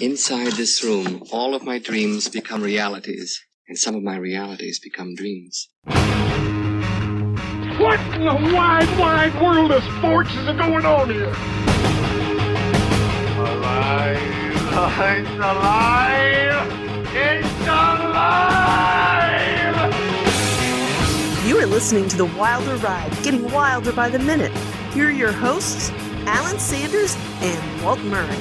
Inside this room, all of my dreams become realities, and some of my realities become dreams. What in the wide, wide world of sports is going on here? Alive! It's alive! It's alive! You are listening to The Wilder Ride, getting wilder by the minute. Here are your hosts, Alan Sanders and Walt Murray.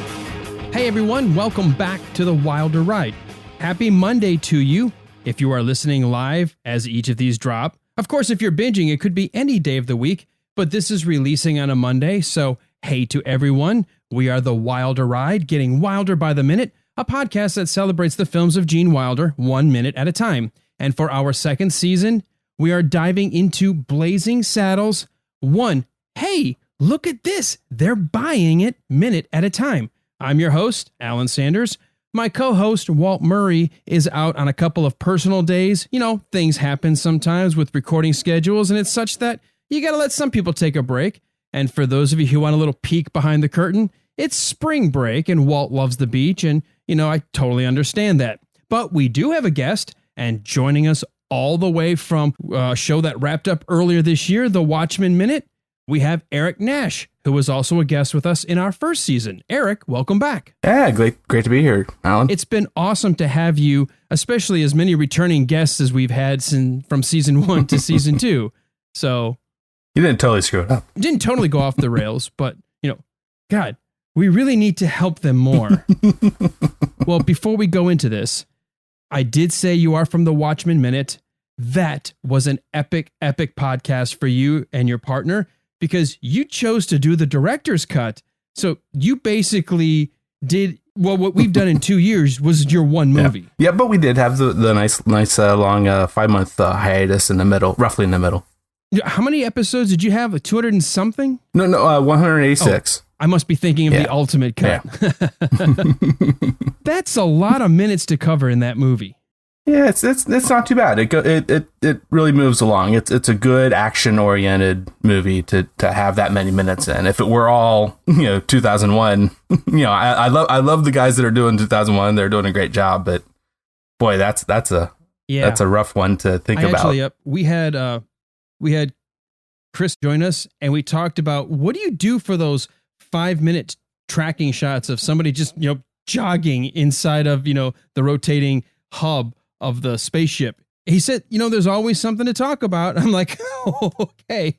Hey everyone, welcome back to The Wilder Ride. Happy Monday to you if you are listening live as each of these drop. Of course, if you're binging, it could be any day of the week, but this is releasing on a Monday, so hey to everyone. We are The Wilder Ride, getting wilder by the minute, a podcast that celebrates the films of Gene Wilder 1 minute at a time. And for our second season, we are diving into Blazing Saddles 1. Hey, look at this. They're buying it minute at a time. I'm your host, Alan Sanders. My co-host, Walt Murray, is out on a couple of personal days. You know, things happen sometimes with recording schedules, and it's such that you got to let some people take a break. And for those of you who want a little peek behind the curtain, it's spring break, and Walt loves the beach, and, you know, I totally understand that. But we do have a guest, and joining us all the way from a show that wrapped up earlier this year, the Watchmen Minute, we have Eric Nash, who was also a guest with us in our first season. Eric, welcome back. Yeah, great to be here, Alan. It's been awesome to have you, especially as many returning guests as we've had from season 1 to season 2. So you didn't totally screw it up. Didn't totally go off the rails, but, you know, God, we really need to help them more. Well, before we go into this, I did say you are from the Watchmen Minute. That was an epic podcast for you and your partner, because you chose to do the director's cut. So you basically did, well, what we've done in 2 years was your one movie. Yeah, but we did have the nice long 5-month hiatus in the middle, roughly in the middle. How many episodes did you have? Like 200 and something? No, 186. Oh, I must be thinking of the ultimate cut. Yeah. That's a lot of minutes to cover in that movie. Yeah, it's not too bad. It really moves along. It's a good action oriented movie to have that many minutes in. If it were all 2001, I love the guys that are doing 2001. They're doing a great job, but boy, that's a rough one to think about. Actually, we had Chris join us, and we talked about, what do you do for those 5-minute tracking shots of somebody just jogging inside of the rotating hub of the spaceship. He said, there's always something to talk about. I'm like, oh, okay.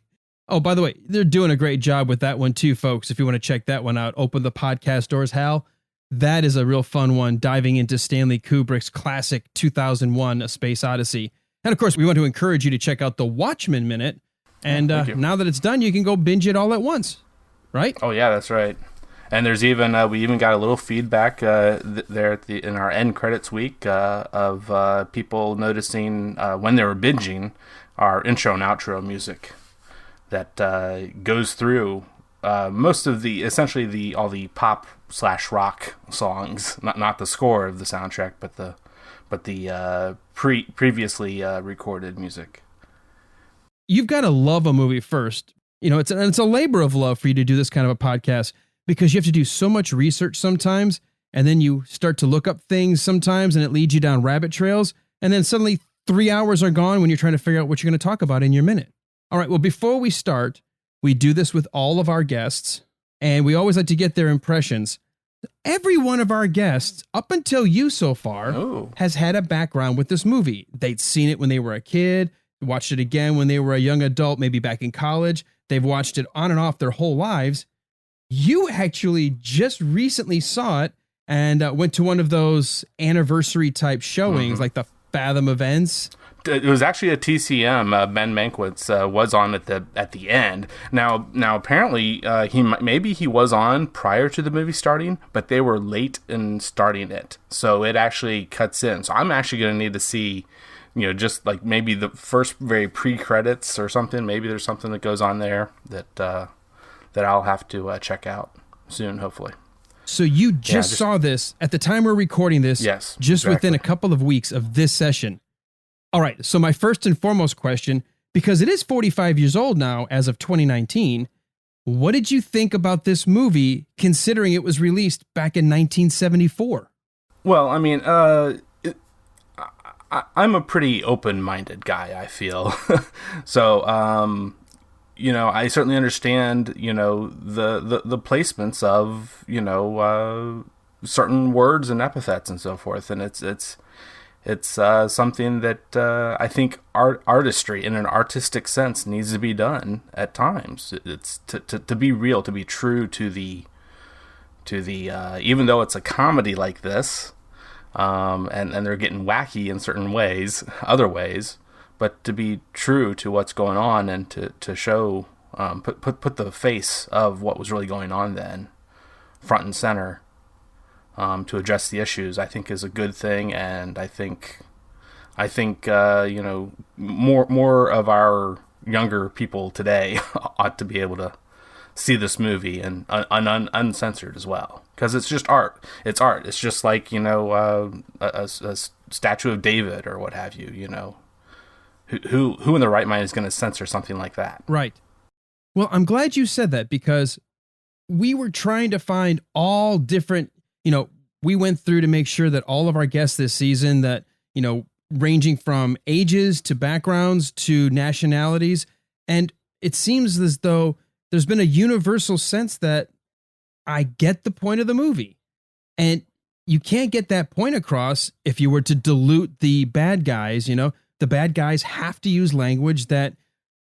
Oh, by the way, they're doing a great job with that one too, folks. If you want to check that one out, open the podcast doors, Hal. That is a real fun one, diving into Stanley Kubrick's classic 2001, A Space Odyssey. And of course, we want to encourage you to check out the Watchmen Minute. And now that it's done, you can go binge it all at once, right? Oh yeah, that's right. And there's even we even got a little feedback there in our end credits week of people noticing when they were binging our intro and outro music that goes through most of all the pop/rock songs, not the score of the soundtrack, but the previously recorded music. You've got to love a movie first. It's a labor of love for you to do this kind of a podcast, because you have to do so much research sometimes, and then you start to look up things sometimes, and it leads you down rabbit trails, and then suddenly 3 hours are gone when you're trying to figure out what you're going to talk about in your minute. All right, well, before we start, we do this with all of our guests, and we always like to get their impressions. Every one of our guests, up until you so far, has had a background with this movie. They'd seen it when they were a kid, watched it again when they were a young adult, maybe back in college. They've watched it on and off their whole lives. You actually just recently saw it and went to one of those anniversary type showings, like the Fathom events. It was actually a TCM. Ben Mankiewicz was on at the end. Now apparently he was on prior to the movie starting, but they were late in starting it, so it actually cuts in. So I'm actually going to need to see, just like maybe the first very pre-credits or something. Maybe there's something that goes on there that I'll have to check out soon, hopefully. So you just saw this at the time we're recording this, yes, just exactly. within a couple of weeks of this session. All right, so my first and foremost question, because it is 45 years old now as of 2019, What did you think about this movie, considering it was released back in 1974? Well, I mean, I'm a pretty open-minded guy, I feel. So, I certainly understand, the placements of, certain words and epithets and so forth. And it's something that I think artistry, in an artistic sense, needs to be done at times. It's to be real, to be true to the even though it's a comedy like this, and they're getting wacky in certain ways, other ways, but to be true to what's going on and to show, put the face of what was really going on then front and center, to address the issues, I think is a good thing. And I think more of our younger people today ought to be able to see this movie and uncensored as well, because it's just art. It's art. It's just like a statue of David or what have you. Who in their right mind is going to censor something like that? Right. Well, I'm glad you said that, because we were trying to find all different. We went through to make sure that all of our guests this season, that ranging from ages to backgrounds to nationalities, and it seems as though there's been a universal sense that I get the point of the movie. And you can't get that point across if you were to dilute the bad guys. The bad guys have to use language that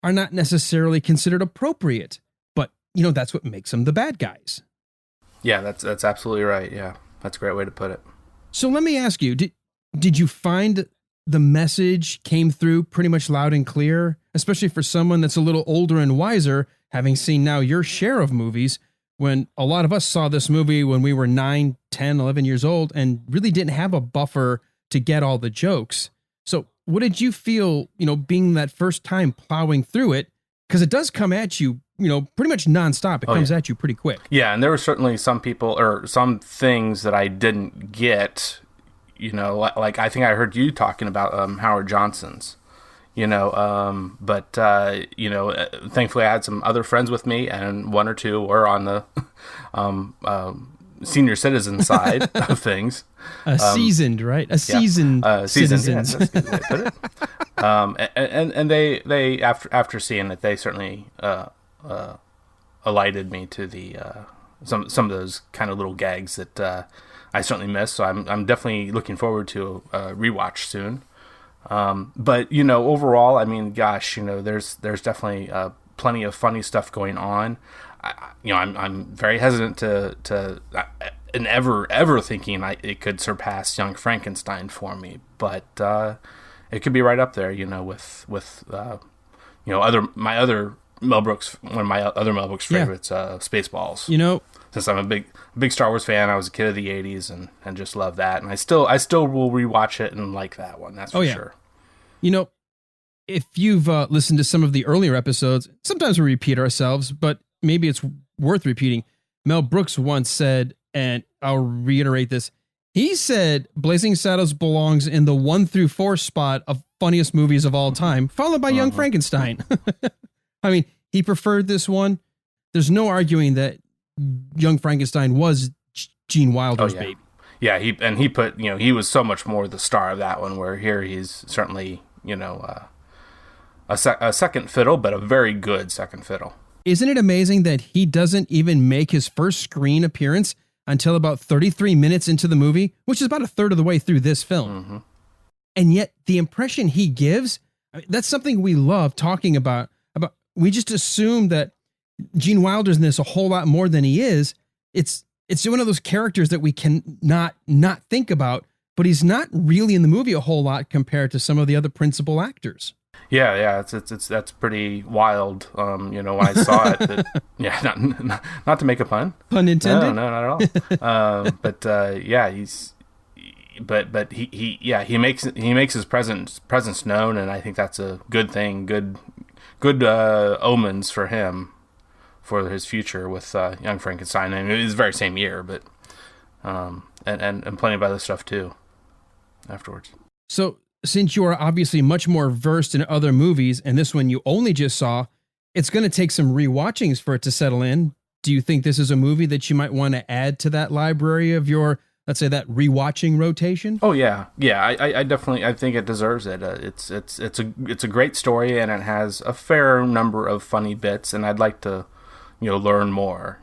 are not necessarily considered appropriate, but that's what makes them the bad guys. Yeah, that's absolutely right. Yeah, that's a great way to put it. So let me ask you, did you find the message came through pretty much loud and clear, especially for someone that's a little older and wiser, having seen now your share of movies, when a lot of us saw this movie when we were 9, 10, 11 years old and really didn't have a buffer to get all the jokes. So what did you feel, being that first time plowing through it? Because it does come at you, pretty much nonstop. It comes at you pretty quick. Yeah, and there were certainly some people or some things that I didn't get, like I think I heard you talking about Howard Johnson's. But thankfully I had some other friends with me, and one or two were on the senior citizen side of things. Seasoned, right? Seasoned citizens. Yeah, that's a good way to put it. And they after seeing it, they certainly alighted me to the some of those kind of little gags that I certainly missed. So I'm definitely looking forward to a rewatch soon. But overall, I mean, gosh, there's definitely plenty of funny stuff going on. I'm very hesitant to and ever thinking it could surpass Young Frankenstein for me, but it could be right up there, with my other Mel Brooks, one of my other Mel Brooks favorites, Spaceballs. Since I'm a big Star Wars fan, I was a kid of the '80s and just love that, and I still will rewatch it and like that one. That's for sure. If you've listened to some of the earlier episodes, sometimes we repeat ourselves, but maybe it's worth repeating. Mel Brooks once said, and I'll reiterate this, he said Blazing Saddles belongs in the 1 through 4 spot of funniest movies of all time, followed by Young Frankenstein. I mean, he preferred this one. There's no arguing that Young Frankenstein was Gene Wilder's baby. Yeah, he put, he was so much more the star of that one, where here he's certainly, a second fiddle, but a very good second fiddle. Isn't it amazing that he doesn't even make his first screen appearance until about 33 minutes into the movie, which is about a third of the way through this film. Mm-hmm. And yet the impression he gives, that's something we love talking about. We just assume that Gene Wilder's in this a whole lot more than he is. It's one of those characters that we can not think about, but he's not really in the movie a whole lot compared to some of the other principal actors. Yeah, that's pretty wild. When I saw it, not to make a pun. Pun intended. No, not at all. He makes his presence known, and I think that's a good thing. Good omens for him for his future with Young Frankenstein. I mean, it was the very same year, but and plenty of other stuff too afterwards. So, since you are obviously much more versed in other movies, and this one you only just saw, it's going to take some rewatchings for it to settle in. Do you think this is a movie that you might want to add to that library of your, let's say, that rewatching rotation? Oh yeah. I definitely, I think it deserves it. It's a great story, and it has a fair number of funny bits, and I'd like to, learn more.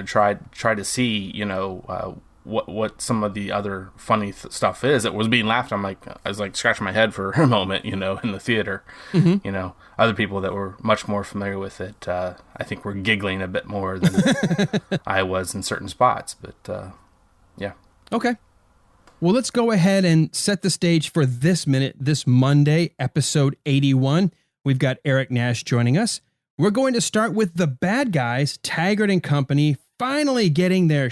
Try to see, what some of the other funny stuff is. It was being laughed. I was like scratching my head for a moment, in the theater. Mm-hmm. Other people that were much more familiar with it, I think were giggling a bit more than I was in certain spots. But yeah. Okay. Well, let's go ahead and set the stage for this minute, this Monday, episode 81. We've got Eric Nash joining us. We're going to start with the bad guys, Taggart and company, finally getting their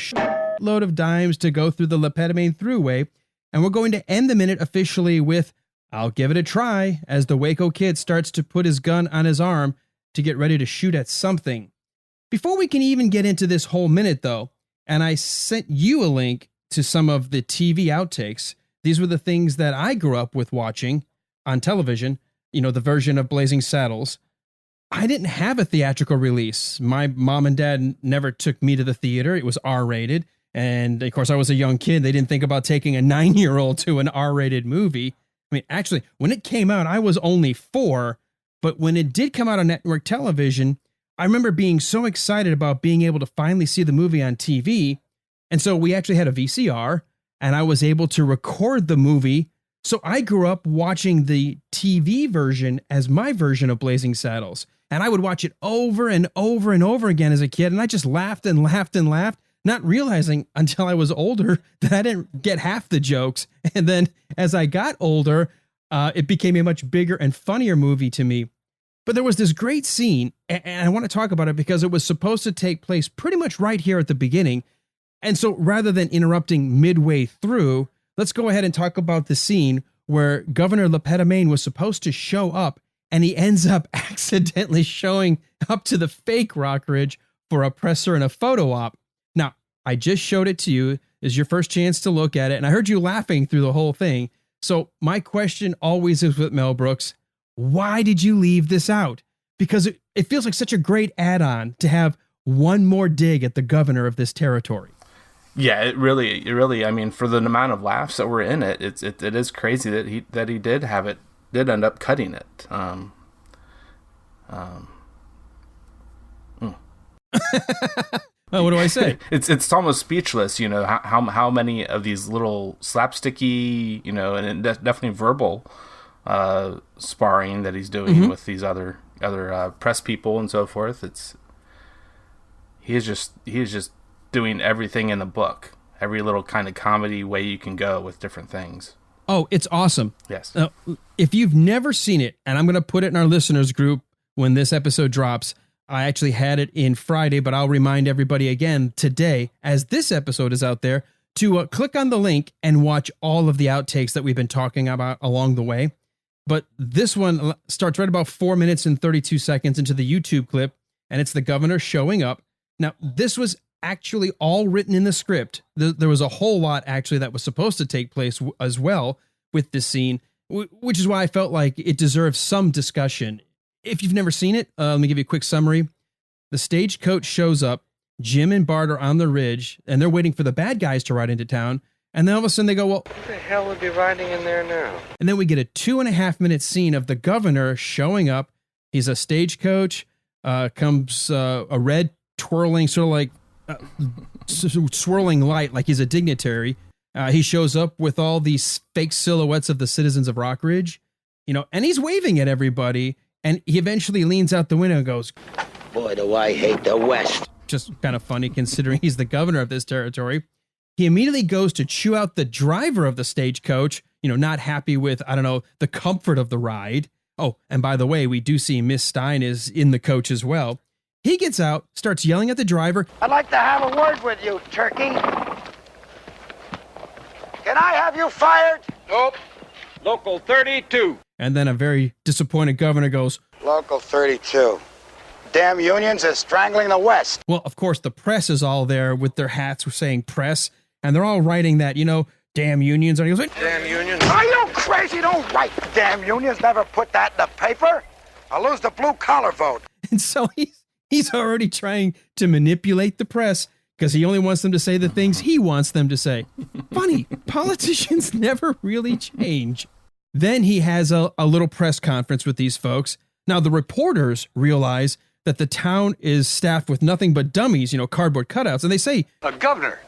load of dimes to go through the Lepidamine Thruway, and we're going to end the minute officially with "I'll give it a try" as the Waco kid starts to put his gun on his arm to get ready to shoot at something. Before we can even get into this whole minute, though, and I sent you a link to some of the TV outtakes. These were the things that I grew up with watching on television, the version of Blazing Saddles. I didn't have a theatrical release. My mom and dad never took me to the theater. It was R-rated. And of course, I was a young kid. They didn't think about taking a 9-year-old to an R-rated movie. I mean, actually, when it came out, I was only 4. But when it did come out on network television, I remember being so excited about being able to finally see the movie on TV. And so we actually had a VCR, and I was able to record the movie. So I grew up watching the TV version as my version of Blazing Saddles. And I would watch it over and over and over again as a kid. And I just laughed and laughed and laughed, not realizing until I was older that I didn't get half the jokes. And then as I got older, it became a much bigger and funnier movie to me. But there was this great scene, and I want to talk about it because it was supposed to take place pretty much right here at the beginning. And so rather than interrupting midway through, let's go ahead and talk about the scene where Governor Lepidamine was supposed to show up, and he ends up accidentally showing up to the fake Rock Ridge for a presser and a photo op. Now, I just showed it to you. Is your first chance to look at it, and I heard you laughing through the whole thing. So my question always is with Mel Brooks, why did you leave this out? Because it feels like such a great add-on to have one more dig at the governor of this territory. Yeah, it really, I mean, for the amount of laughs that were in it, it is crazy that he did end up cutting it. Oh, what do I say? It's almost speechless, how many of these little slapsticky, and definitely verbal sparring that he's doing with these other press people and so forth. He is just doing everything in the book, every little kind of comedy way you can go with different things. Oh, it's awesome. Yes. If you've never seen it, and I'm going to put it in our listeners group when this episode drops, I actually had it in Friday, but I'll remind everybody again today, as this episode is out there, to click on the link and watch all of the outtakes that we've been talking about along the way. But this one starts right about 4 minutes and 32 seconds into the YouTube clip, and it's the governor showing up. Now, this was actually all written in the script. There was a whole lot actually that was supposed to take place as well with this scene, which is why I felt like it deserves some discussion. If you've never seen it, let me give you a quick summary. The stagecoach shows up. Jim and Bart are on the ridge, and they're waiting for the bad guys to ride into town. And then all of a sudden they go, well, who the hell would be riding in there now? And then we get a 2.5-minute scene of the governor showing up. He's a stagecoach, comes a red twirling, sort of like swirling light, like he's a dignitary. He shows up with all these fake silhouettes of the citizens of Rock Ridge, and he's waving at everybody. And he eventually leans out the window and goes, Boy, do I hate the West. Just kind of funny considering he's the governor of this territory. He immediately goes to chew out the driver of the stagecoach, not happy with, the comfort of the ride. Oh, and by the way, we do see Miss Stein is in the coach as well. He gets out, starts yelling at the driver. I'd like to have a word with you, turkey. Can I have you fired? Nope. Local 32. And then a very disappointed governor goes, Local 32. Damn unions are strangling the West. Well, of course, the press is all there with their hats saying press, and they're all writing that, damn unions. And he goes, like, damn unions? Are you crazy? Don't write damn unions. Never put that in the paper. I'll lose the blue collar vote. And so he's already trying to manipulate the press because he only wants them to say the things he wants them to say. Funny, politicians never really change. Then he has a little press conference with these folks. Now, the reporters realize that the town is staffed with nothing but dummies, cardboard cutouts. And they say, Governor,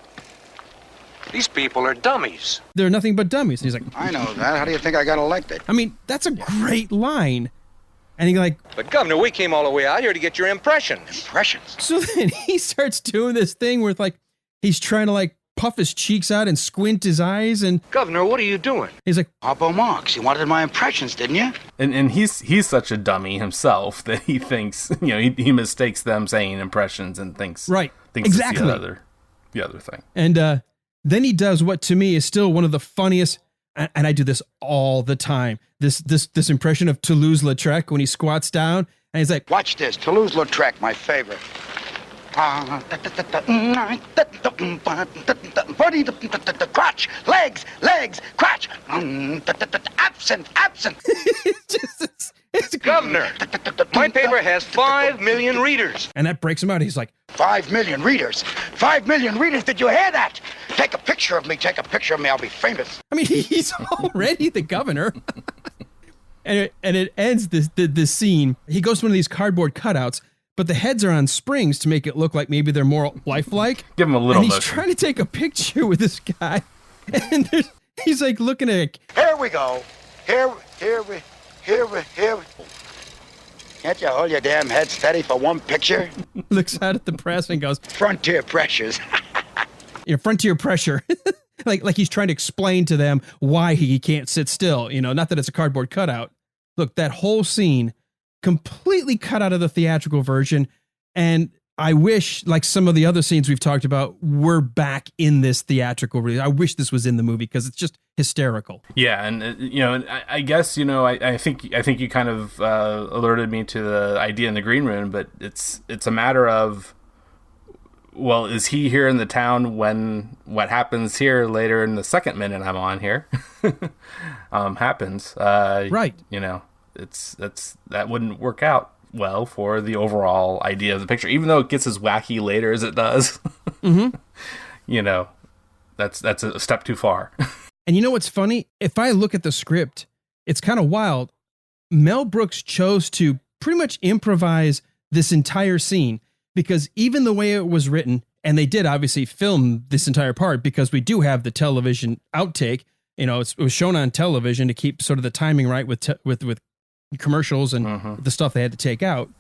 these people are dummies. They're nothing but dummies. And he's like, I know that. How do you think I got elected? I mean, that's a great line. And he's like, But Governor, we came all the way out here to get your impressions. Impressions? so then he starts doing this thing where he's trying to puff his cheeks out and squint his eyes. And Governor, what are you doing? he's like, Harpo Marx, you wanted my impressions, didn't you? And he's such a dummy himself that he thinks, he mistakes them saying impressions and thinks right, thinks exactly. It's the other thing. And then he does what to me is still one of the funniest, and I do this all the time. This impression of Toulouse-Lautrec when he squats down and he's like, Watch this. Toulouse-Lautrec, my favorite. Crotch, legs, crotch. Absent. it's Governor, my paper has 5 million readers. and that breaks him out. He's like, 5 million readers. 5 million readers. Did you hear that? Take a picture of me. I'll be famous. I mean, he's already the governor. And it ends this scene. He goes to one of these cardboard cutouts, but the heads are on springs to make it look like maybe they're more lifelike. Give him a little And he's motion. trying to take a picture with this guy. And he's like looking at Here we go. Here we. Can't you hold your damn head steady for one picture? looks out at the press and goes, Frontier pressures. frontier pressure. like he's trying to explain to them why he can't sit still. Not that it's a cardboard cutout. Look, that whole scene completely cut out of the theatrical version. And I wish, like some of the other scenes we've talked about, we're back in this theatrical release. I wish this was in the movie because it's just hysterical. Yeah, and I guess I think you kind of alerted me to the idea in the green room, but it's a matter of, well, is he here in the town when what happens here later in the second minute I'm on here happens? Right. That wouldn't work out well for the overall idea of the picture, even though it gets as wacky later as it does. Mm-hmm. That's a step too far. And you know what's funny? If I look at the script, it's kind of wild. Mel Brooks chose to pretty much improvise this entire scene because even the way it was written, and they did obviously film this entire part because we do have the television outtake. It was shown on television to keep sort of the timing right with commercials and the stuff they had to take out.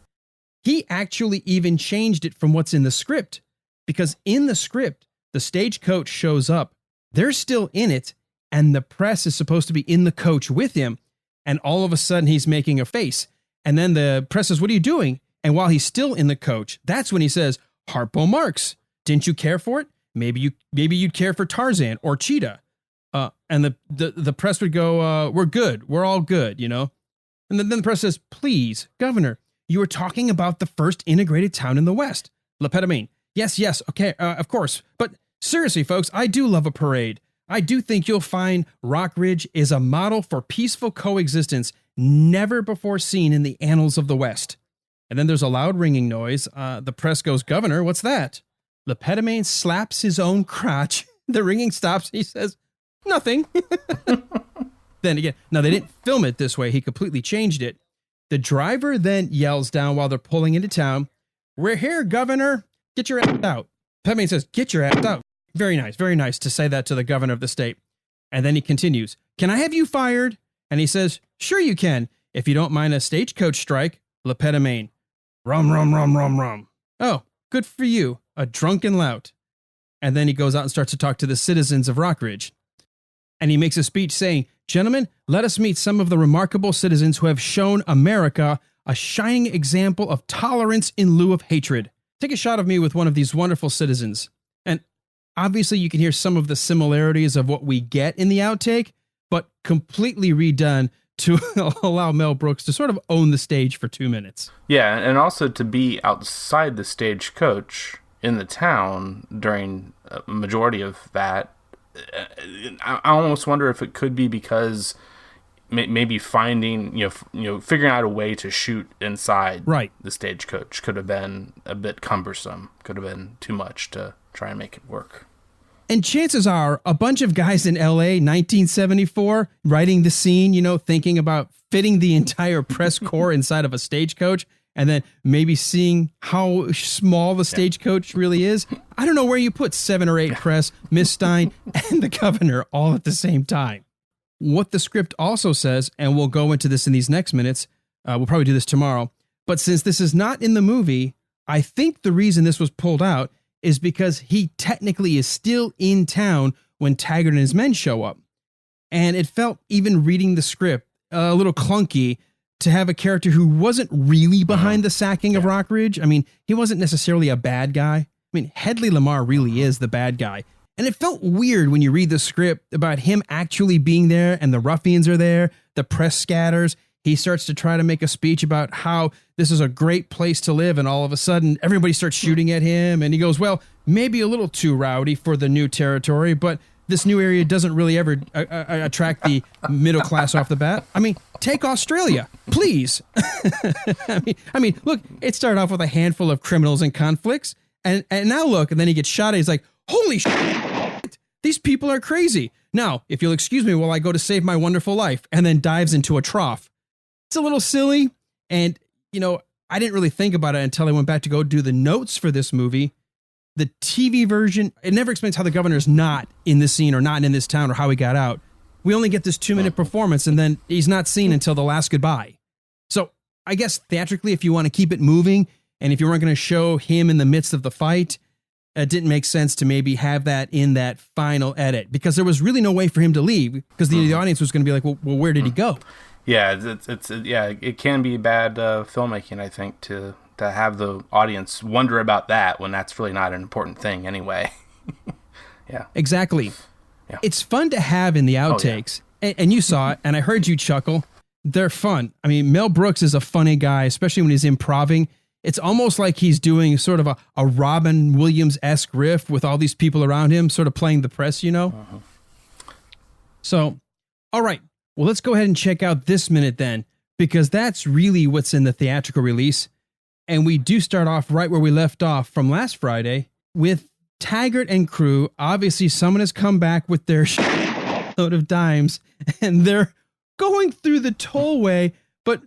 He actually even changed it from what's in the script because in the script, the stagecoach shows up. They're still in it, and the press is supposed to be in the coach with him. And all of a sudden, he's making a face. And then the press says, "What are you doing?" And while he's still in the coach, that's when he says, "Harpo Marx, didn't you care for it? Maybe you'd care for Tarzan or Cheetah." And the press would go, "We're good. We're all good," And then the press says, "Please, Governor, you were talking about the first integrated town in the West, Le Pétomane. Yes, okay, of course. But seriously, folks, I do love a parade. I do think you'll find Rock Ridge is a model for peaceful coexistence never before seen in the annals of the West." And then there's a loud ringing noise. The press goes, "Governor, what's that?" Le Pétomane slaps his own crotch. The ringing stops. He says, "Nothing." Then again, now they didn't film it this way. He completely changed it. The driver then yells down while they're pulling into town, "We're here, Governor. Get your ass out." Pétomane says, "Get your ass out." Very nice to say that to the governor of the state. And then he continues, "Can I have you fired?" And he says, "Sure you can, if you don't mind a stagecoach strike, Le Pétomane." Rum. "Oh, good for you, a drunken lout." And then he goes out and starts to talk to the citizens of Rockridge. And he makes a speech saying, "Gentlemen, let us meet some of the remarkable citizens who have shown America a shining example of tolerance in lieu of hatred. Take a shot of me with one of these wonderful citizens." And obviously you can hear some of the similarities of what we get in the outtake, but completely redone to allow Mel Brooks to sort of own the stage for 2 minutes. Yeah, and also to be outside the stagecoach in the town during a majority of that. I almost wonder if it could be because maybe finding, figuring out a way to shoot inside the stagecoach could have been a bit cumbersome. Could have been too much to try and make it work. And chances are a bunch of guys in LA, 1974, writing the scene, thinking about fitting the entire press corps inside of a stagecoach, and then maybe seeing how small the stagecoach really is. I don't know where you put 7 or 8 press, Miss Stein, and the governor all at the same time. What the script also says, and we'll go into this in these next minutes, we'll probably do this tomorrow, but since this is not in the movie, I think the reason this was pulled out is because he technically is still in town when Taggart and his men show up. And it felt, even reading the script, a little clunky to have a character who wasn't really behind the sacking of Rock Ridge. I mean, he wasn't necessarily a bad guy. I mean, Hedley Lamarr really is the bad guy. And it felt weird when you read the script about him actually being there and the ruffians are there, the press scatters. He starts to try to make a speech about how this is a great place to live, and all of a sudden everybody starts shooting at him, and he goes, well, maybe a little too rowdy for the new territory, but this new area doesn't really ever attract the middle class off the bat. I mean, take Australia, please. I mean, look, it started off with a handful of criminals and conflicts, and now look, and then he gets shot, and he's like, holy shit, these people are crazy. Now, if you'll excuse me while I go to save my wonderful life, and then dives into a trough. It's a little silly, and, I didn't really think about it until I went back to go do the notes for this movie. The TV version, it never explains how the governor's not in this scene or not in this town or how he got out. We only get this 2-minute performance, and then he's not seen until the last goodbye. So I guess theatrically, if you want to keep it moving, and if you weren't going to show him in the midst of the fight, it didn't make sense to maybe have that in that final edit, because there was really no way for him to leave, because the audience was going to be like, well, where did he go? Yeah, it can be bad filmmaking, I think, to have the audience wonder about that when that's really not an important thing anyway. Yeah, exactly. Yeah. It's fun to have in the outtakes, and you saw it, and I heard you chuckle. They're fun. I mean, Mel Brooks is a funny guy, especially when he's improving. It's almost like he's doing sort of a Robin Williams-esque riff with all these people around him, sort of playing the press, So, all right. Well, let's go ahead and check out this minute then, because that's really what's in the theatrical release. And we do start off right where we left off from last Friday with Taggart and crew. Obviously, someone has come back with their load of dimes, and they're going through the tollway, but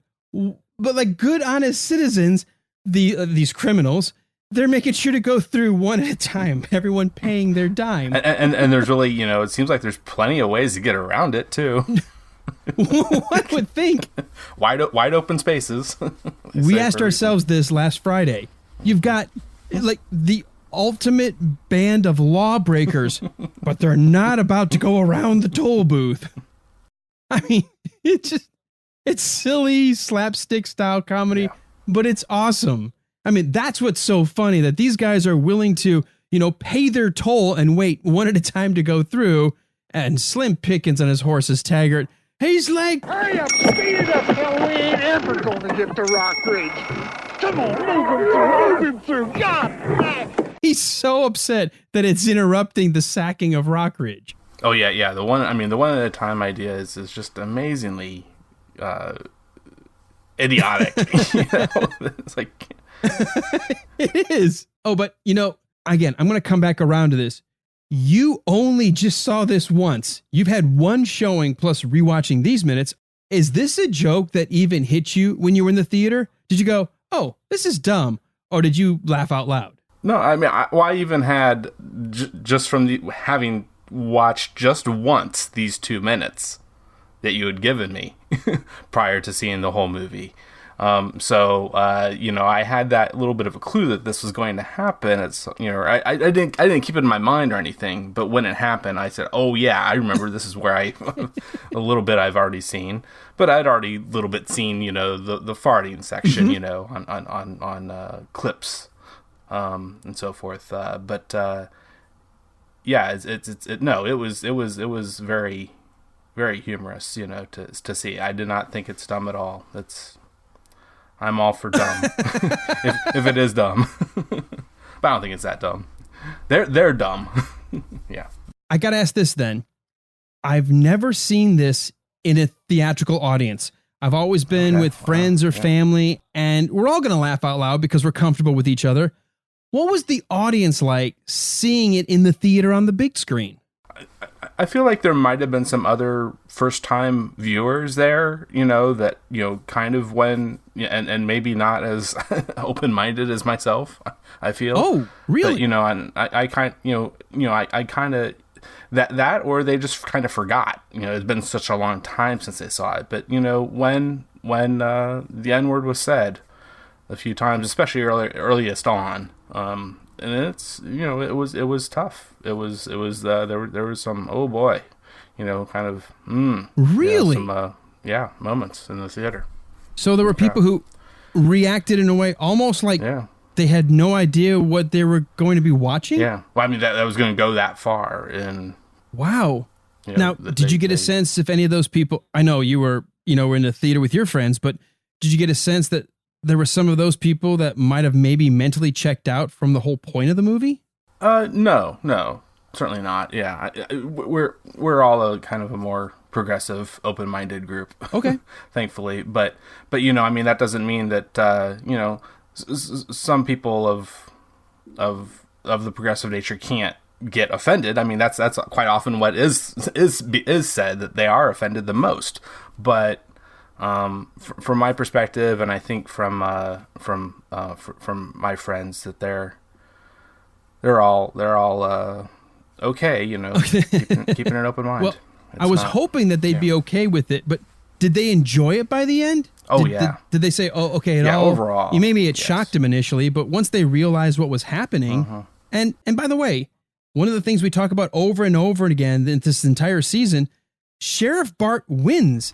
like good, honest citizens, these criminals, they're making sure to go through one at a time, everyone paying their dime. And there's really, it seems like there's plenty of ways to get around it, too. One would think. Wide open spaces. We asked ourselves this last Friday. You've got like the ultimate band of lawbreakers, but they're not about to go around the toll booth. I mean, it's silly slapstick style comedy, but it's awesome. I mean, that's what's so funny, that these guys are willing to, pay their toll and wait one at a time to go through. And Slim Pickens on his horse is Taggart. He's like, hurry up, speed it up, hell, we ain't ever gonna get to Rock Ridge. Come on, move him through, God. He's so upset that it's interrupting the sacking of Rock Ridge. Oh yeah. The one at a time idea is just amazingly idiotic. It's like it is. Oh, but again, I'm going to come back around to this. You only just saw this once. You've had one showing plus rewatching these minutes. Is this a joke that even hit you when you were in the theater? Did you go, oh, this is dumb? Or did you laugh out loud? No, I mean, I even had, just from having watched just once these 2 minutes that you had given me prior to seeing the whole movie. I had that little bit of a clue that this was going to happen. It's, I didn't keep it in my mind or anything, but when it happened, I said, oh yeah, I remember this is where a little bit I've already seen, but I'd already a little bit seen, the farting section, on clips, and so forth. It was very, very humorous, to see. I did not think it's dumb at all. I'm all for dumb, if it is dumb. But I don't think it's that dumb. They're dumb. Yeah. I got to ask this then. I've never seen this in a theatrical audience. I've always been with friends or family, and we're all going to laugh out loud because we're comfortable with each other. What was the audience like seeing it in the theater on the big screen? I feel like there might have been some other first-time viewers there, that, kind of and maybe not as open-minded as myself, I feel. Oh, really? But, and I kind of, that or they just kind of forgot. It's been such a long time since they saw it. But, when the N-word was said a few times, especially earliest on, and it's, it was tough. It was there was some, oh boy, kind of really some moments in the theater. So there were people who reacted in a way almost like they had no idea what they were going to be watching. Yeah, well, I mean that was going to go that far. And wow. Now, did you get a sense if any of those people? I know you were were in the theater with your friends, but did you get a sense that there were some of those people that might have maybe mentally checked out from the whole point of the movie? No, certainly not. Yeah, we're all a kind of a more progressive, open-minded group. Okay, thankfully, but I mean that doesn't mean that some people of the progressive nature can't get offended. I mean that's quite often what is said, that they are offended the most, but. From my perspective, and I think from my friends, that they're all okay, keeping an open mind. Well, I was hoping that they'd be okay with it, but did they enjoy it by the end? Oh, Did they say, "Oh, okay"? Overall, maybe it shocked them initially, but once they realized what was happening, and by the way, one of the things we talk about over and over again in this entire season. Sheriff Bart wins.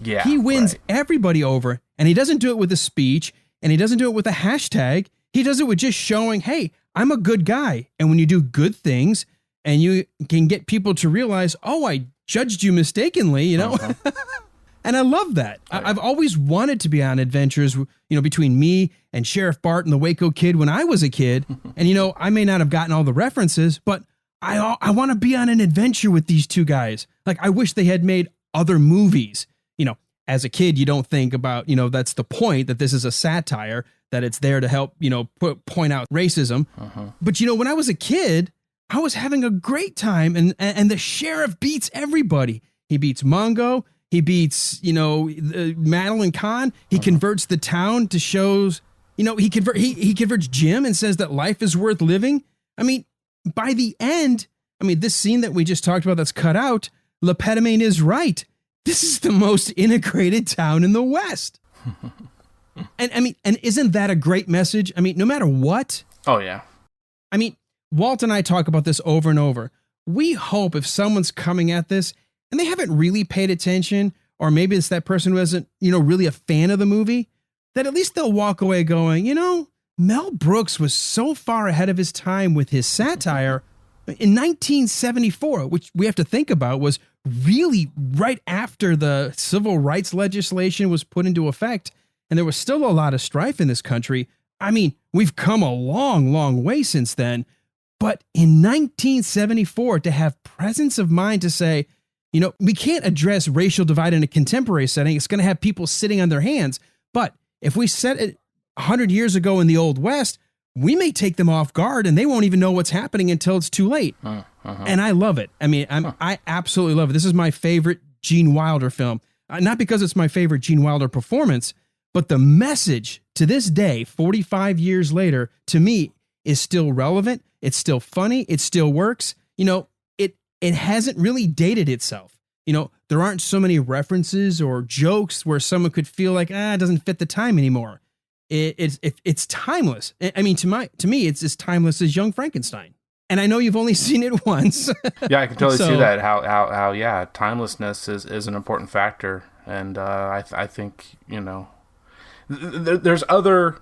He wins everybody over, and he doesn't do it with a speech, and he doesn't do it with a hashtag. He does it with just showing, hey, I'm a good guy. And when you do good things and you can get people to realize, oh, I judged you mistakenly, And I love that. I've always wanted to be on adventures, between me and Sheriff Bart and the Waco Kid when I was a kid. And, I may not have gotten all the references, but I want to be on an adventure with these two guys. I wish they had made other movies. As a kid, you don't think about, that's the point, that this is a satire, that it's there to help, point out racism. But, when I was a kid, I was having a great time. And the sheriff beats everybody. He beats Mongo. He beats, Madeline Kahn. He converts the town to shows, he converts Jim and says that life is worth living. I mean, by the end, this scene that we just talked about that's cut out, Lepetamain is right. This is the most integrated town in the West. And isn't that a great message? No matter what. Oh, yeah. Walt and I talk about this over and over. We hope if someone's coming at this and they haven't really paid attention, or maybe it's that person who isn't, really a fan of the movie, that at least they'll walk away going, Mel Brooks was so far ahead of his time with his satire. In 1974, which we have to think about, was really right after the civil rights legislation was put into effect, and there was still a lot of strife in this country. We've come a long, long way since then. But in 1974, to have presence of mind to say, we can't address racial divide in a contemporary setting. It's going to have people sitting on their hands. But if we set it 100 years ago in the Old West, we may take them off guard and they won't even know what's happening until it's too late. And I love it. I absolutely love it. This is my favorite Gene Wilder film. Not because it's my favorite Gene Wilder performance, but the message to this day, 45 years later, to me is still relevant. It's still funny. It still works. It hasn't really dated itself. There aren't so many references or jokes where someone could feel like, it doesn't fit the time anymore. It's timeless. To me, it's as timeless as Young Frankenstein. And I know you've only seen it once. Yeah, I can totally see that. How timelessness is an important factor, and I think there's other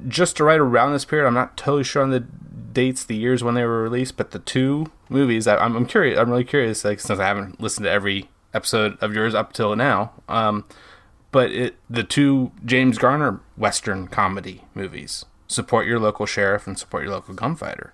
just right around this period. I'm not totally sure on the dates, the years when they were released, but the two movies that I'm curious. I'm really curious, since I haven't listened to every episode of yours up till now. But the two James Garner Western comedy movies, Support Your Local Sheriff and Support Your Local Gunfighter.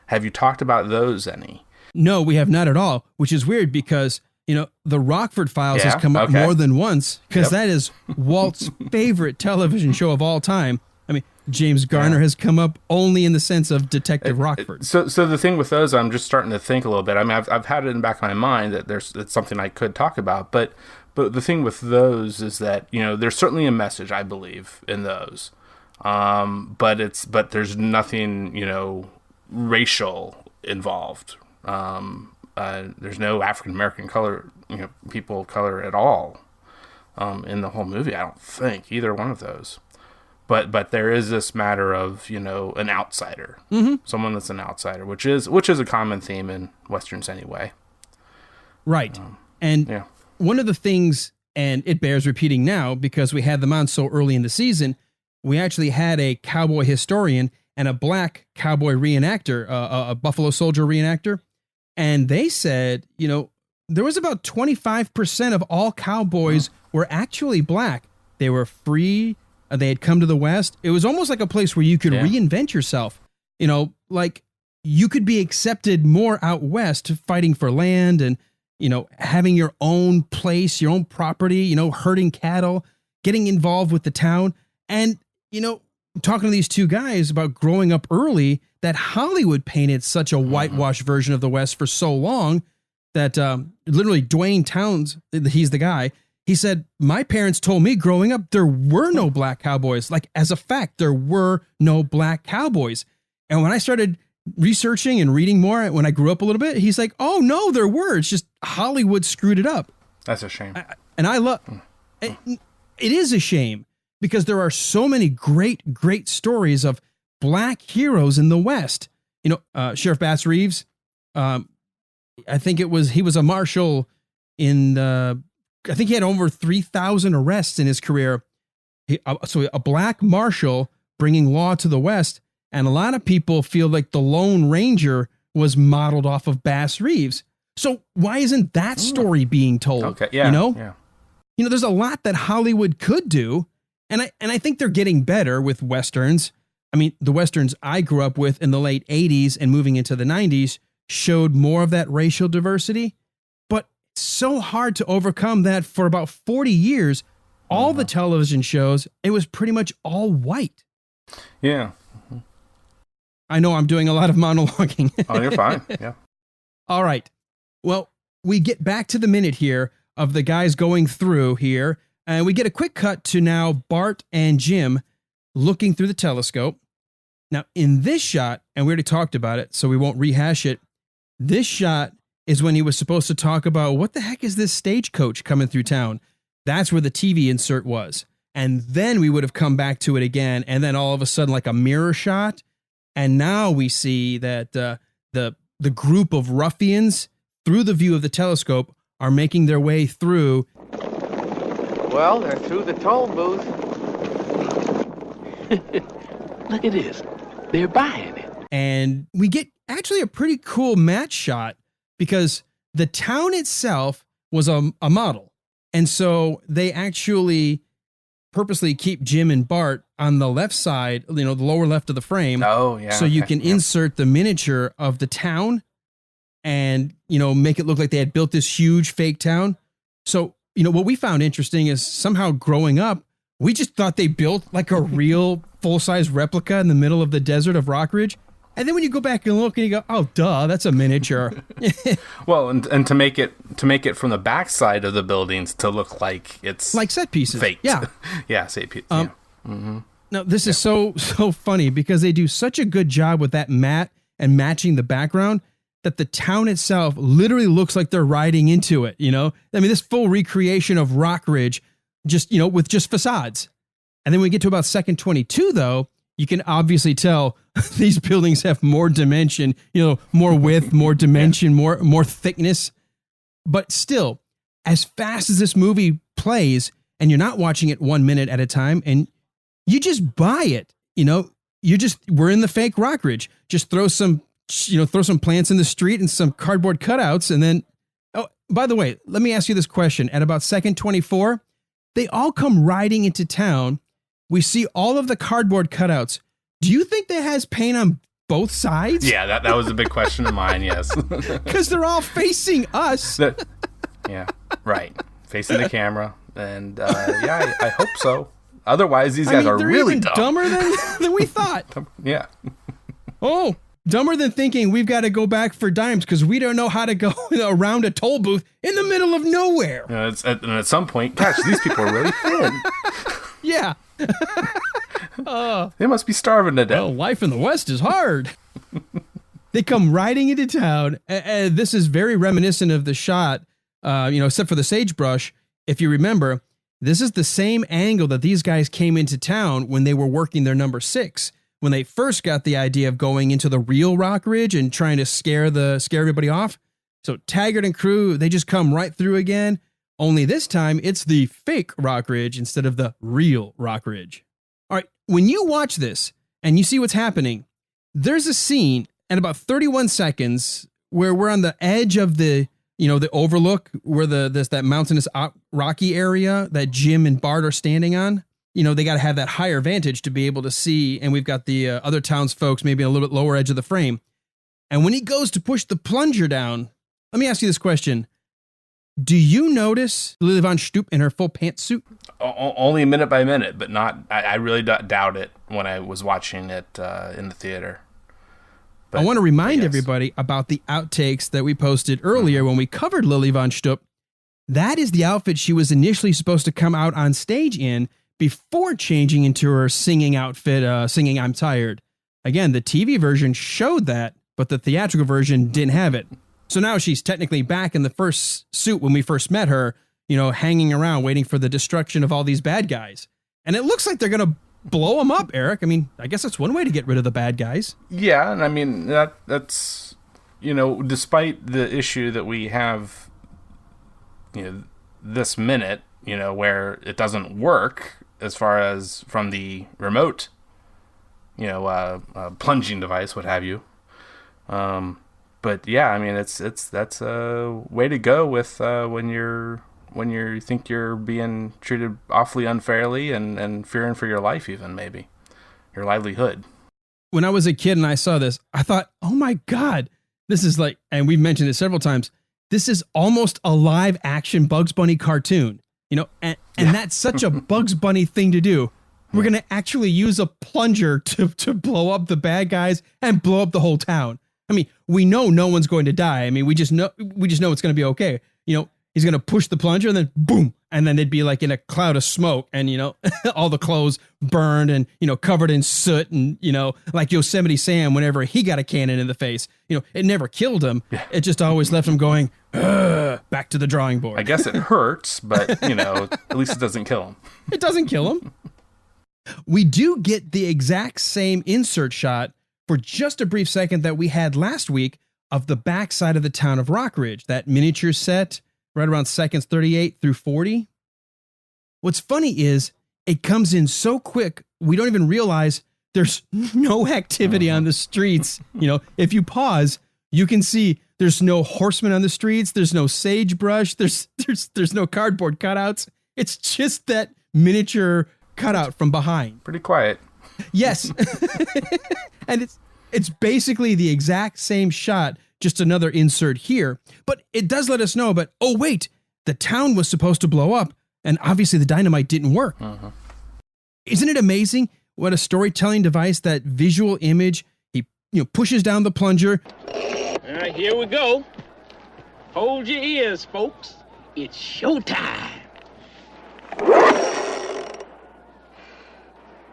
Have you talked about those any? No, we have not at all, which is weird because, You know, the Rockford Files has come up more than once because that is Walt's favorite television show of all time. I mean, James Garner has come up only in the sense of Detective Rockford. So the thing with those, I'm just starting to think a little bit. I mean, I've had it in the back of my mind that it's something I could talk about, but the thing with those is that, you know, there's certainly a message, I believe, in those, but there's nothing, you know, racial involved. There's no African American color, you know, people of color at all in the whole movie. I don't think either one of those. But there is this matter of, you know, an outsider, someone that's an outsider, which is a common theme in Westerns anyway. Right. One of the things, and it bears repeating now because we had them on so early in the season, we actually had a cowboy historian and a black cowboy reenactor, a Buffalo Soldier reenactor. And they said, you know, there was about 25% of all cowboys were actually black. They were free. They had come to the West. It was almost like a place where you could reinvent yourself. You know, like you could be accepted more out West fighting for land and, you know, having your own place, your own property, you know, herding cattle, getting involved with the town. And, you know, talking to these two guys about growing up early, that Hollywood painted such a whitewashed version of the West for so long that literally Dwayne Towns, he's the guy, he said, my parents told me growing up, there were no black cowboys. Like, as a fact, there were no black cowboys. And when I started researching and reading more, when I grew up a little bit, he's like, oh, no, there were. It's just Hollywood screwed it up. That's a shame. And I love it. It is a shame because there are so many great, great stories of black heroes in the West. You know, Sheriff Bass Reeves, I think he was a marshal in I think he had over 3,000 arrests in his career. So a black marshal bringing law to the West. And a lot of people feel like the Lone Ranger was modeled off of Bass Reeves. So why isn't that story being told? Okay, yeah, you know, there's a lot that Hollywood could do. And I think they're getting better with Westerns. I mean, the Westerns I grew up with in the late 80s and moving into the 90s showed more of that racial diversity. But it's so hard to overcome that. For about 40 years, all the television shows, it was pretty much all white. Yeah. I know I'm doing a lot of monologuing. Oh, you're fine. Yeah. All right. Well, we get back to the minute here of the guys going through here. And we get a quick cut to now Bart and Jim looking through the telescope. Now, in this shot, and we already talked about it, so we won't rehash it. This shot is when he was supposed to talk about what the heck is this stagecoach coming through town? That's where the TV insert was. And then we would have come back to it again. And then all of a sudden, like a mirror shot. And now we see that the group of ruffians through the view of the telescope are making their way through. Well, they're through the toll booth. Look at this. They're buying it. And we get actually a pretty cool match shot because the town itself was a model. And so they actually purposely keep Jim and Bart on the left side, you know, the lower left of the frame. Oh, yeah. So you can insert the miniature of the town and, you know, make it look like they had built this huge fake town. So, you know, what we found interesting is somehow growing up, we just thought they built like a real full-size replica in the middle of the desert of Rockridge. And then when you go back and look and you go, oh, duh, that's a miniature. Well, and to make it from the backside of the buildings to look like it's like set pieces. Fake. Yeah. Yeah, set pieces. Yeah. Mm-hmm. Now, this is so funny because they do such a good job with that mat and matching the background that the town itself literally looks like they're riding into it, you know? I mean, this full recreation of Rockridge, just, you know, with just facades. And then when we get to about second 22, though, you can obviously tell these buildings have more dimension, you know, more width, more dimension, more thickness. But still, as fast as this movie plays, and you're not watching it 1 minute at a time, and you just buy it, you know, we're in the fake Rockridge. Just throw some plants in the street and some cardboard cutouts. And then, oh, by the way, let me ask you this question. At about second 24, they all come riding into town. We see all of the cardboard cutouts. Do you think that has paint on both sides? Yeah, that was a big question of mine, yes. Because they're all facing us. Yeah, right. Facing the camera. And I hope so. Otherwise, these guys are really even dumb. Dumber than we thought. Yeah. Oh, dumber than thinking we've got to go back for dimes because we don't know how to go around a toll booth in the middle of nowhere. And at some point, gosh, these people are really thin. Yeah. They must be starving to death. Well, life in the West is hard. They come riding into town. This is very reminiscent of the shot, except for the sagebrush. If you remember, this is the same angle that these guys came into town when they were working their number 6. When they first got the idea of going into the real Rock Ridge and trying to scare everybody off. So Taggart and crew, they just come right through again. Only this time it's the fake Rock Ridge instead of the real Rock Ridge. All right, when you watch this and you see what's happening, there's a scene at about 31 seconds where we're on the edge of the overlook where there's that mountainous rocky area that Jim and Bart are standing on. They got to have that higher vantage to be able to see. And we've got the other townsfolk maybe a little bit lower edge of the frame. And when he goes to push the plunger down, let me ask you this question. Do you notice Lily Von Stoop in her full pantsuit? Only minute by minute, but not. I really doubt it when I was watching it in the theater. But I want to remind everybody about the outtakes that we posted earlier when we covered Lily Von Stoop. That is the outfit she was initially supposed to come out on stage in before changing into her singing outfit, singing I'm Tired. Again, the TV version showed that, but the theatrical version didn't have it. So now she's technically back in the first suit when we first met her, hanging around waiting for the destruction of all these bad guys. And it looks like they're going to blow them up, Eric. I mean, I guess that's one way to get rid of the bad guys. Yeah, and I mean, that's, despite the issue that we have, this minute, where it doesn't work as far as from the remote, plunging device, what have you. But yeah, I mean, that's a way to go with when you think you're being treated awfully unfairly and fearing for your life, even maybe your livelihood. When I was a kid and I saw this, I thought, oh my God, this is like, and we've mentioned it several times, this is almost a live action Bugs Bunny cartoon, and that's such a Bugs Bunny thing to do. We're going to actually use a plunger to blow up the bad guys and blow up the whole town. I mean, we know no one's going to die. I mean, we just know it's going to be okay. He's going to push the plunger and then boom. And then they'd be like in a cloud of smoke and, all the clothes burned and, covered in soot and, like Yosemite Sam, whenever he got a cannon in the face, it never killed him. Yeah. It just always left him going, back to the drawing board. I guess it hurts, but, at least it doesn't kill him. It doesn't kill him. We do get the exact same insert shot for just a brief second that we had last week of the backside of the town of Rock Ridge, that miniature set right around seconds 38 through 40. What's funny is it comes in so quick, we don't even realize there's no activity on the streets. If you pause, you can see there's no horsemen on the streets. There's no sagebrush. There's no cardboard cutouts. It's just that miniature cutout from behind. Pretty quiet. Yes. And it's basically the exact same shot, just another insert here. But it does let us know, but oh wait, the town was supposed to blow up, and obviously the dynamite didn't work. Uh-huh. Isn't it amazing what a storytelling device, that visual image, he pushes down the plunger. All right, here we go. Hold your ears, folks. It's showtime.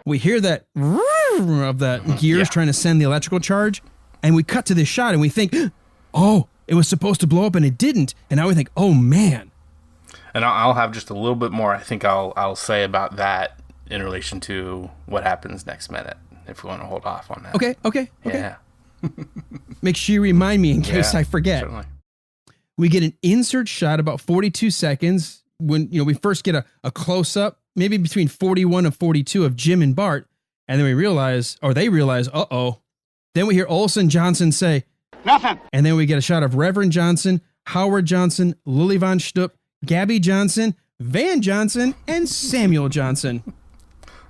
We hear that of that gears trying to send the electrical charge, and we cut to this shot and we think, oh, it was supposed to blow up and it didn't. And now we think, oh man. And I'll have just a little bit more I think I'll say about that in relation to what happens next minute, if we want to hold off on that. Okay. Yeah. Make sure you remind me in case I forget. Certainly. We get an insert shot about 42 seconds when we first get a close-up, maybe between 41 and 42 of Jim and Bart, and then they realize, uh-oh. Then we hear Olson Johnson say, nothing. And then we get a shot of Reverend Johnson, Howard Johnson, Lily Von Stoop, Gabby Johnson, Van Johnson, and Samuel Johnson.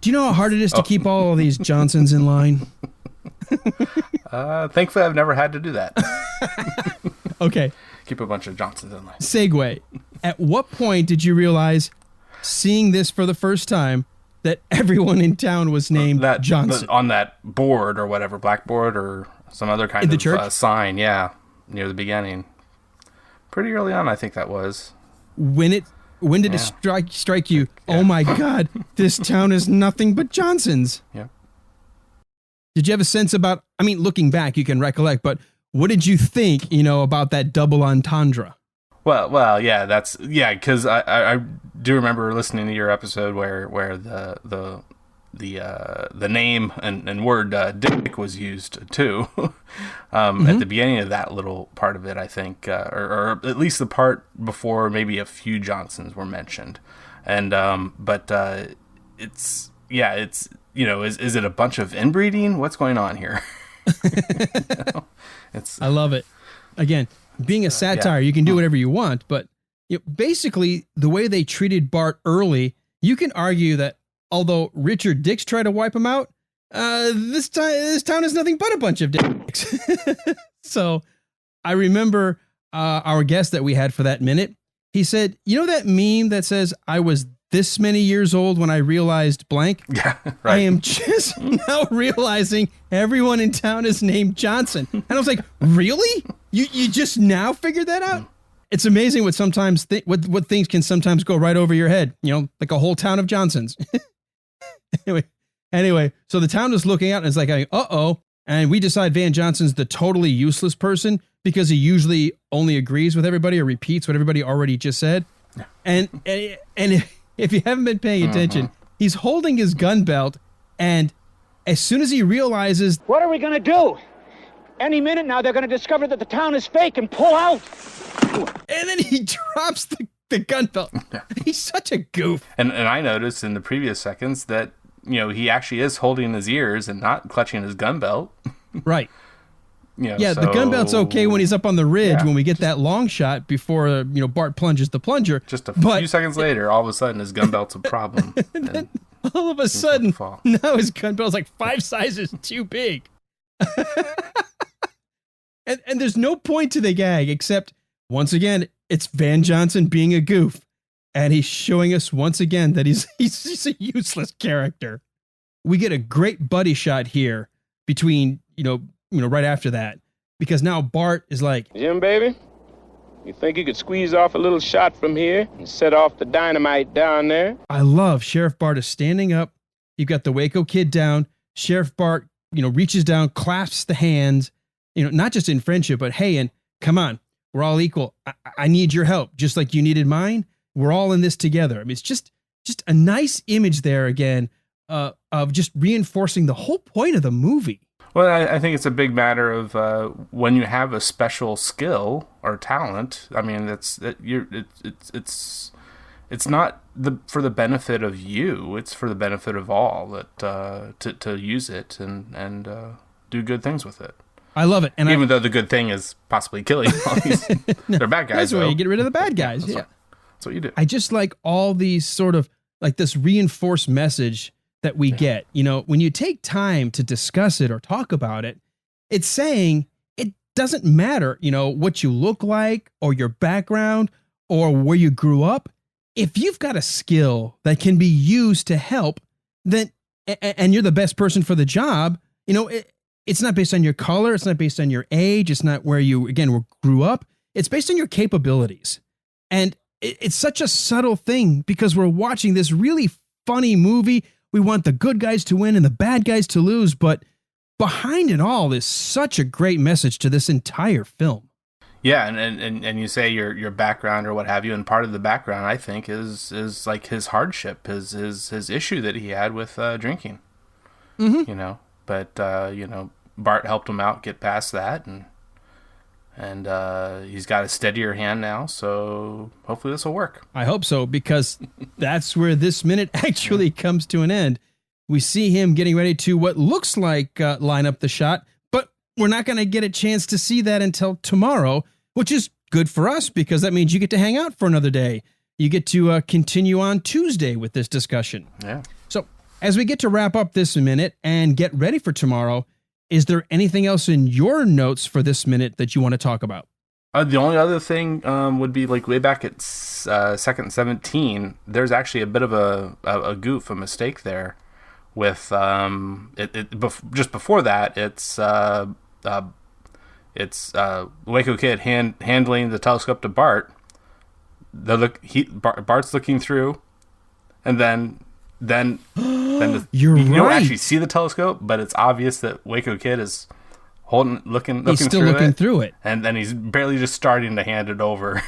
Do you know how hard it is to keep all of these Johnsons in line? Thankfully, I've never had to do that. Okay. Keep a bunch of Johnsons in line. Segue. At what point did you realize, seeing this for the first time, that everyone in town was named Johnson? On that board or whatever, blackboard or some other kind of sign, near the beginning. Pretty early on, I think that was. When did it strike you? Oh my God, this town is nothing but Johnsons. Yeah. Did you have a sense about, I mean, looking back, you can recollect, but what did you think, about that double entendre? Well, yeah, because I do remember listening to your episode where the name and word dick was used too, at the beginning of that little part of it, I think, or at least the part before maybe a few Johnsons were mentioned, and but is it a bunch of inbreeding? What's going on here? I love it. Again, being a satire, you can do whatever you want, but basically the way they treated Bart early, you can argue that although Richard Dix tried to wipe him out, this town is nothing but a bunch of dicks. So I remember our guest that we had for that minute. He said, that meme that says, I was this many years old when I realized blank? Yeah, right. I am just now realizing everyone in town is named Johnson. And I was like, really? You just now figured that out? It's amazing what sometimes what things can sometimes go right over your head, like a whole town of Johnsons. Anyway, so the town is looking out and it's like, uh-oh. And we decide Van Johnson's the totally useless person because he usually only agrees with everybody or repeats what everybody already just said. And if you haven't been paying attention, he's holding his gun belt, and as soon as he realizes... What are we going to do? Any minute now, they're going to discover that the town is fake and pull out. And then he drops the gun belt. He's such a goof. And I noticed in the previous seconds that, he actually is holding his ears and not clutching his gun belt. Right. The gun belt's okay when he's up on the ridge, when we get that long shot before, Bart plunges the plunger. Just a few seconds later, all of a sudden, his gun belt's a problem. And then all of a sudden, now his gun belt's like 5 sizes too big. And there's no point to the gag except, once again, it's Van Johnson being a goof. And he's showing us once again that he's a useless character. We get a great buddy shot here between, right after that. Because now Bart is like, Jim, baby, you think you could squeeze off a little shot from here and set off the dynamite down there? I love Sheriff Bart is standing up. You've got the Waco kid down. Sheriff Bart, reaches down, clasps the hands, not just in friendship, but hey, and come on, we're all equal. I need your help, just like you needed mine. We're all in this together. I mean, it's just a nice image there again of just reinforcing the whole point of the movie. Well, I think it's a big matter of when you have a special skill or talent. I mean, it's not for the benefit of you. It's for the benefit of all that to use it and do good things with it. I love it, and even though the good thing is possibly killing all these, they're bad guys. That's the way you get rid of the bad guys. That's what you do. I just like all these sort of like this reinforced message that we get. When you take time to discuss it or talk about it, it's saying it doesn't matter, what you look like or your background or where you grew up. If you've got a skill that can be used to help, then and you're the best person for the job, it's not based on your color. It's not based on your age. It's not where you, again, grew up. It's based on your capabilities. And it's such a subtle thing because we're watching this really funny movie. We want the good guys to win and the bad guys to lose. But behind it all is such a great message to this entire film. Yeah, and you say your background or what have you, and part of the background, I think, is like his hardship, his issue that he had with drinking. Mm-hmm. But Bart helped him out get past that, and he's got a steadier hand now, so hopefully this will work. I hope so, because that's where this minute actually comes to an end. We see him getting ready to what looks like line up the shot, but we're not going to get a chance to see that until tomorrow, which is good for us because that means you get to hang out for another day. You get to continue on Tuesday with this discussion. Yeah. So as we get to wrap up this minute and get ready for tomorrow, is there anything else in your notes for this minute that you want to talk about? The only other thing would be like way back at second 17. There's actually a bit of a goof, a mistake there. With just before that, it's Waco Kid handling the telescope to Bart. Bart's looking through, and then you don't actually see the telescope, but it's obvious that Waco Kid is looking through it, and then he's barely just starting to hand it over.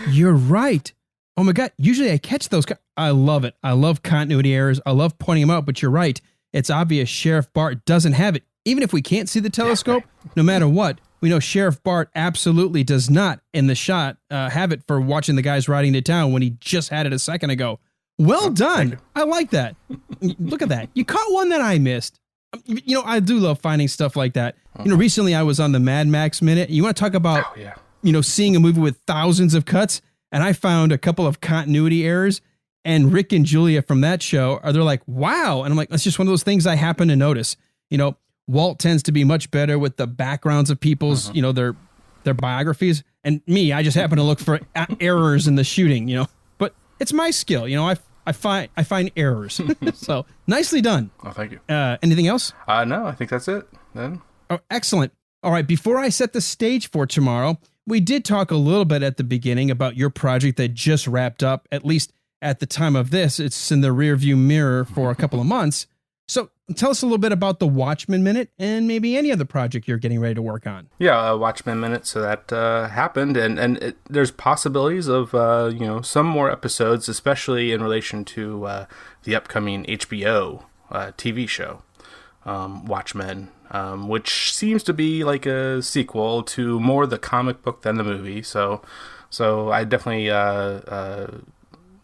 You're right. Oh my God. Usually I catch those. I love it. I love continuity errors. I love pointing them out, but you're right. It's obvious Sheriff Bart doesn't have it. Even if we can't see the telescope, no matter what, we know Sheriff Bart absolutely does not in the shot have it for watching the guys riding to town when he just had it a second ago. Well done. I like that. Look at that. You caught one that I missed. You know, I do love finding stuff like that. You know, recently I was on the Mad Max Minute. You want to talk about, seeing a movie with thousands of cuts? And I found a couple of continuity errors, and Rick and Julia from that show they're like, wow. And I'm like, that's just one of those things I happen to notice. You know, Walt tends to be much better with the backgrounds of people's, their biographies. And me, I just happen to look for errors in the shooting, but it's my skill. I find errors. So nicely done. Oh, thank you. Anything else? No, I think that's it then. Oh, excellent. All right. Before I set the stage for tomorrow, we did talk a little bit at the beginning about your project that just wrapped up. At least at the time of this, it's in the rearview mirror for a couple of months. So tell us a little bit about the Watchmen Minute and maybe any other project you're getting ready to work on. Yeah, Watchmen Minute. So that happened, and there's possibilities of some more episodes, especially in relation to the upcoming HBO TV show, Watchmen, which seems to be like a sequel to more the comic book than the movie. So I definitely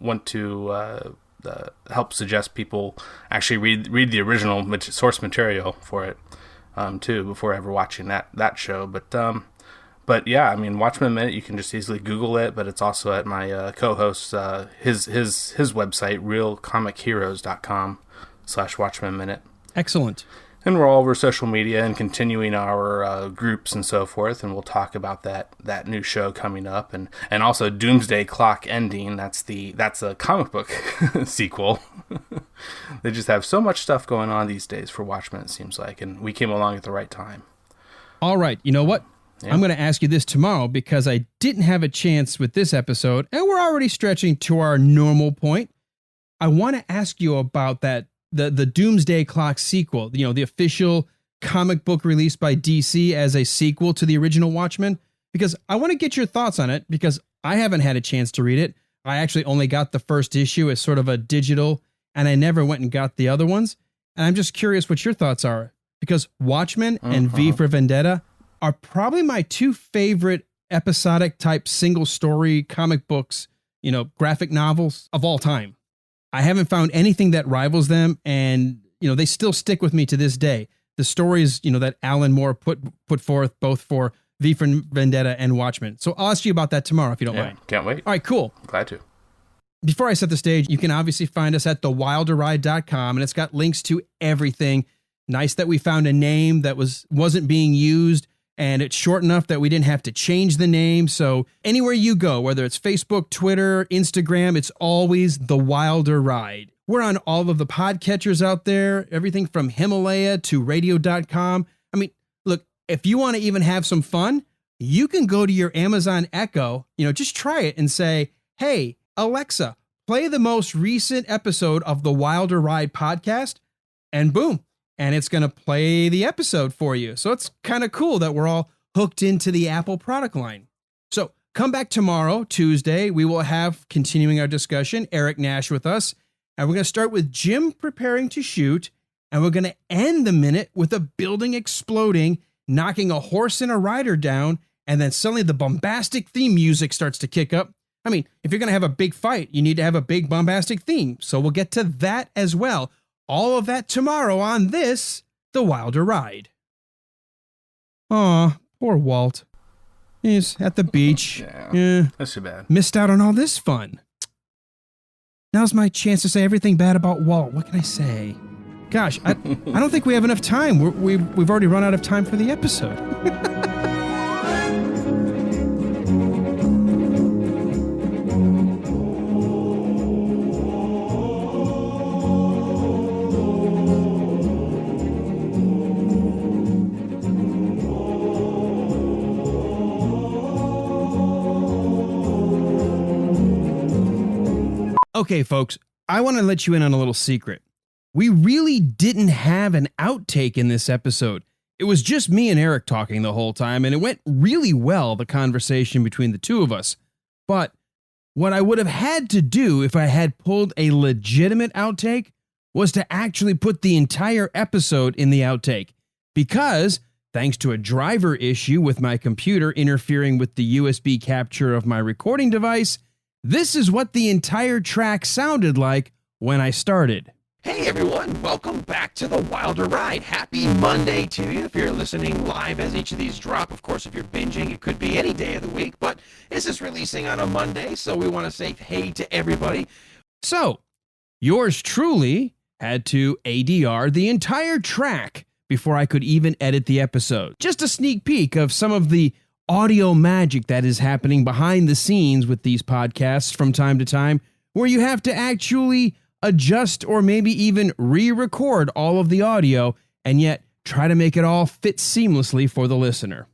want to help suggest people actually read the original source material for it too before ever watching that show. But yeah, I mean, Watchmen Minute, you can just easily Google it, but it's also at my co-host's his website, realcomicheroes.com/Watchmen Minute. Excellent. And we're all over social media and continuing our groups and so forth, and we'll talk about that new show coming up, and also Doomsday Clock Ending. That's a comic book sequel. They just have so much stuff going on these days for Watchmen, it seems like, and we came along at the right time. All right, you know what? Yeah. I'm going to ask you this tomorrow because I didn't have a chance with this episode, and we're already stretching to our normal point. I want to ask you about that. The Doomsday Clock sequel, the official comic book released by DC as a sequel to the original Watchmen, because I want to get your thoughts on it because I haven't had a chance to read it. I actually only got the first issue as sort of a digital, and I never went and got the other ones. And I'm just curious what your thoughts are, because Watchmen and V for Vendetta are probably my two favorite episodic type single story comic books, graphic novels of all time. I haven't found anything that rivals them, and they still stick with me to this day. The stories that Alan Moore put forth both for V for Vendetta and Watchmen. So I'll ask you about that tomorrow if you don't mind. Can't wait. All right, cool. Glad to. Before I set the stage, you can obviously find us at thewilderride.com, and it's got links to everything. Nice that we found a name that wasn't being used, and it's short enough that we didn't have to change the name. So anywhere you go, whether it's Facebook, Twitter, Instagram, it's always The Wilder Ride. We're on all of the podcatchers out there, everything from Himalaya to radio.com. I mean, look, if you want to even have some fun, you can go to your Amazon Echo, just try it and say, hey, Alexa, play the most recent episode of the Wilder Ride podcast, and boom. And it's going to play the episode for you. So it's kind of cool that we're all hooked into the Apple product line. So come back tomorrow, Tuesday. We will have, continuing our discussion, Eric Nash with us. And we're going to start with Jim preparing to shoot. And we're going to end the minute with a building exploding, knocking a horse and a rider down. And then suddenly the bombastic theme music starts to kick up. I mean, if you're going to have a big fight, you need to have a big bombastic theme. So we'll get to that as well. All of that tomorrow on this, The Wilder Ride. Aw, poor Walt. He's at the beach. Yeah, that's too bad. Missed out on all this fun. Now's my chance to say everything bad about Walt. What can I say? Gosh, I don't think we have enough time. We've already run out of time for the episode. Okay, folks, I want to let you in on a little secret. We really didn't have an outtake in this episode. It was just me and Eric talking the whole time, and it went really well, the conversation between the two of us. But what I would have had to do if I had pulled a legitimate outtake was to actually put the entire episode in the outtake. Because, thanks to a driver issue with my computer interfering with the USB capture of my recording device, this is what the entire track sounded like when I started. Hey everyone, welcome back to the Wilder Ride. Happy Monday to you if you're listening live as each of these drop. Of course, if you're binging, it could be any day of the week, but this is releasing on a Monday, so we want to say hey to everybody. So, yours truly had to ADR the entire track before I could even edit the episode. Just a sneak peek of some of the audio magic that is happening behind the scenes with these podcasts from time to time, where you have to actually adjust or maybe even re-record all of the audio and yet try to make it all fit seamlessly for the listener.